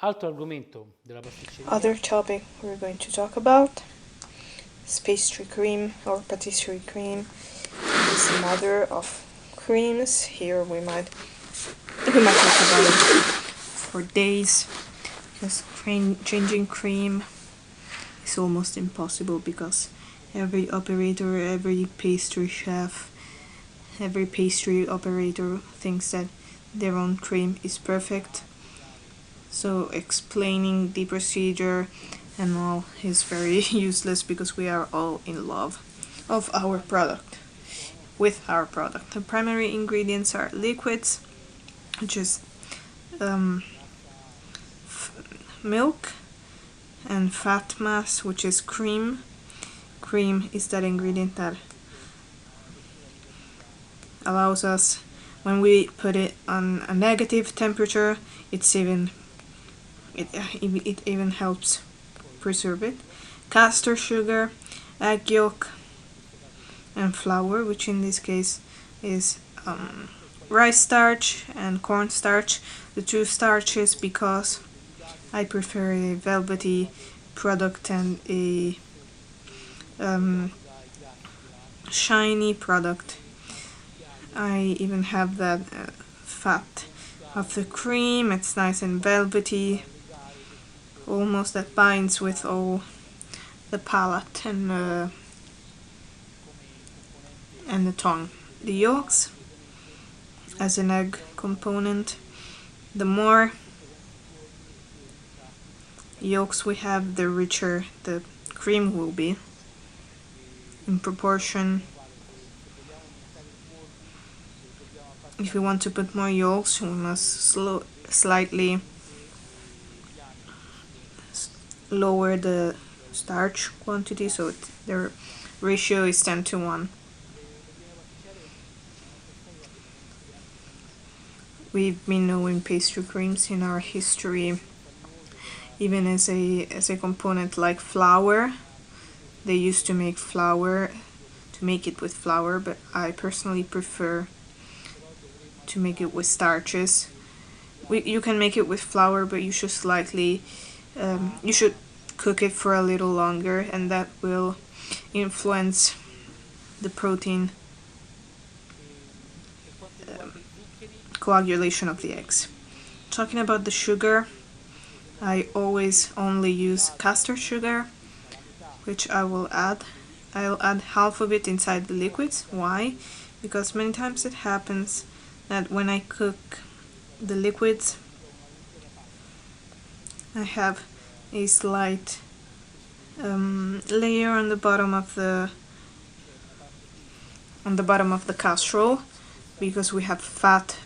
Altro argomento della pasticceria. Other topic we're going to talk about is pastry cream or patisserie cream. It's the mother of creams. Here we might talk about it for days, because changing cream is almost impossible, because every operator, every pastry chef, every pastry operator thinks that their own cream is perfect. So explaining the procedure and all is very useless, because we are all in love of our product, with our product. The primary ingredients are liquids, which is milk, and fat mass, which is cream. Cream is that ingredient that allows us, when we put it on a negative temperature, it even helps preserve it. Custard sugar, egg yolk, and flour, which in this case is rice starch and corn starch, the two starches, because I prefer a velvety product and a shiny product. I even have that fat of the cream. It's nice and velvety, almost that binds with all the palate and the tongue. The yolks as an egg component. The more yolks we have, the richer the cream will be in proportion. If we want to put more yolks, we must slightly lower the starch quantity, so the ratio is 10:1. We've been knowing pastry creams in our history, even as a component like flour. They used to make it with flour, but I personally prefer to make it with starches. You can make it with flour, but you should you should cook it for a little longer, and that will influence the protein coagulation of the eggs. Talking about the sugar, I always only use custard sugar, which I'll add half of it inside the liquids. Why? Because many times it happens that when I cook the liquids, I have a slight layer on the bottom of the casserole, because we have fat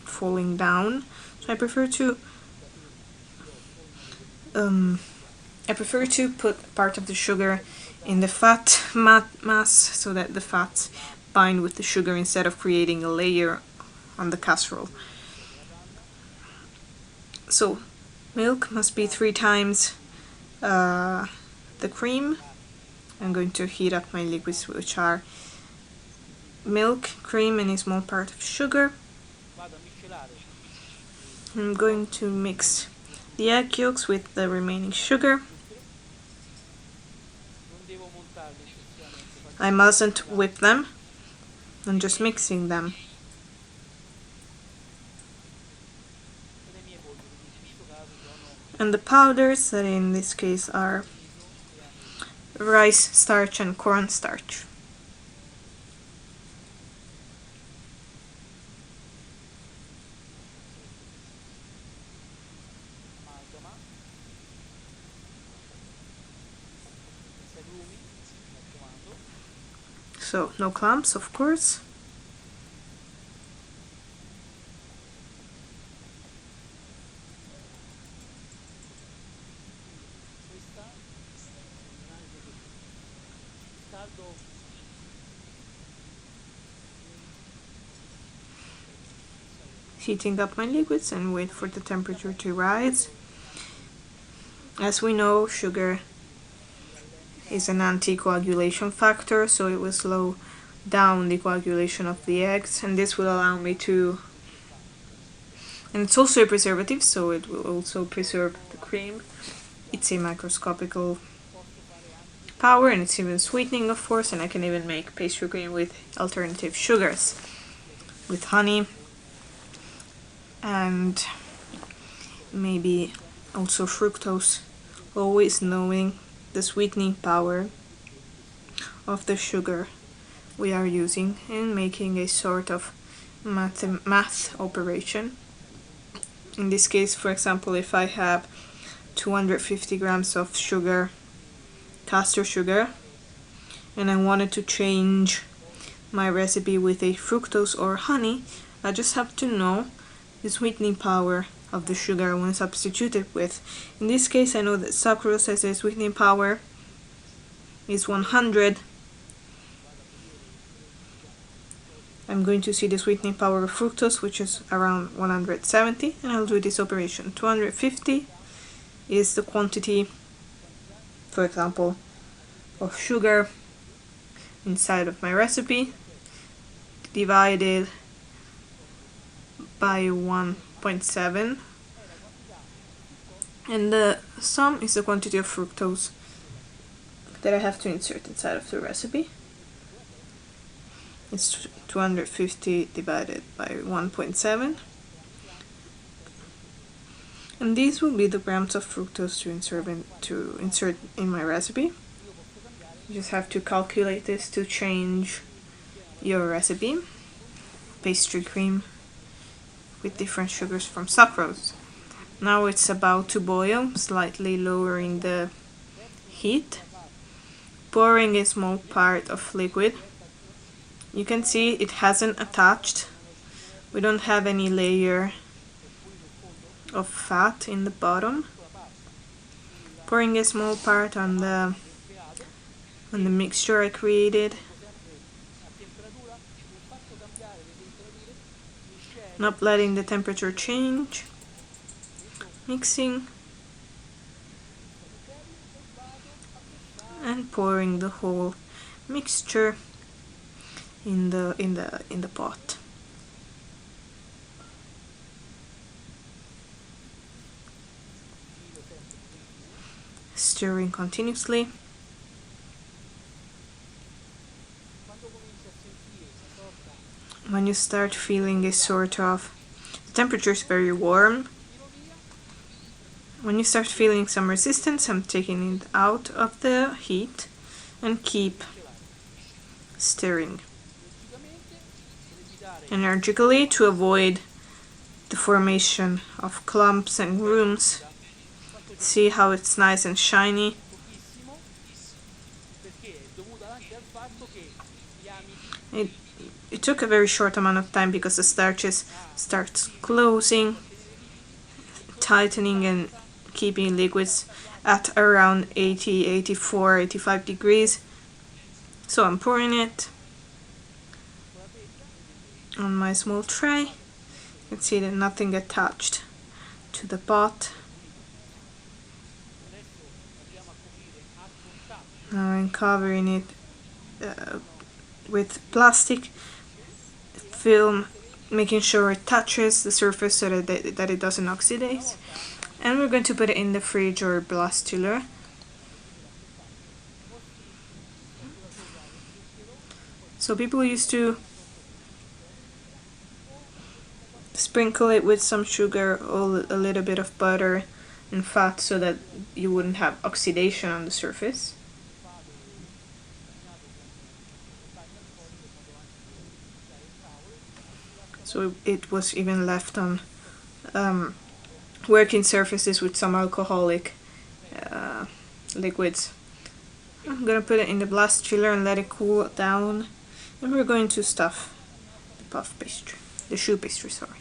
falling down. So I prefer to put part of the sugar in the fat mass, so that the fats bind with the sugar instead of creating a layer on the casserole. So milk must be 3 times the cream. I'm going to heat up my liquids, which are milk, cream, and a small part of sugar. I'm going to mix the egg yolks with the remaining sugar. I mustn't whip them. I'm just mixing them. And the powders, that in this case are rice starch and corn starch. So no clumps, of course. Heating up my liquids and wait for the temperature to rise. As we know, sugar is an anti-coagulation factor, so it will slow down the coagulation of the eggs, and this will allow me to And it's also a preservative, so it will also preserve the cream. It's a microscopical power, and it's even sweetening, of course, and I can even make pastry cream with alternative sugars, with honey, and maybe also fructose, always knowing the sweetening power of the sugar we are using and making a sort of math operation. In this case, for example, if I have 250 grams of sugar, custard sugar, and I wanted to change my recipe with a fructose or honey, I just have to know the sweetening power of the sugar I want to substitute it with. In this case, I know that sucrose has a sweetening power is 100. I'm going to see the sweetening power of fructose, which is around 170, and I'll do this operation. 250 is the quantity, for example, of sugar inside of my recipe, divided by 1.7, and the sum is the quantity of fructose that I have to insert inside of the recipe. It's 250 divided by 1.7, and these will be the grams of fructose to insert in my recipe. You just have to calculate this to change your recipe. Pastry cream with different sugars from sucrose. Now it's about to boil, slightly lowering the heat, pouring a small part of liquid. You can see it hasn't attached. We don't have any layer of fat in the bottom. Pouring a small part on the mixture I created. Not letting the temperature change. Mixing. And pouring the whole mixture in the pot. Stirring continuously. When you start feeling a sort of, the temperature is very warm. When you start feeling some resistance, I'm taking it out of the heat and keep stirring energically to avoid the formation of clumps and grooms. See how it's nice and shiny. It took a very short amount of time because the starches start closing, tightening and keeping liquids at around 80, 84, 85 degrees. So I'm pouring it on my small tray. You can see that nothing attached to the pot. Now I'm covering it with plastic film, making sure it touches the surface so that it doesn't oxidize. And we're going to put it in the fridge or blast chiller. So people used to sprinkle it with some sugar or a little bit of butter and fat so that you wouldn't have oxidation on the surface. So it was even left on working surfaces with some alcoholic liquids. I'm gonna put it in the blast chiller and let it cool down, and we're going to stuff the puff pastry, the choux pastry, sorry.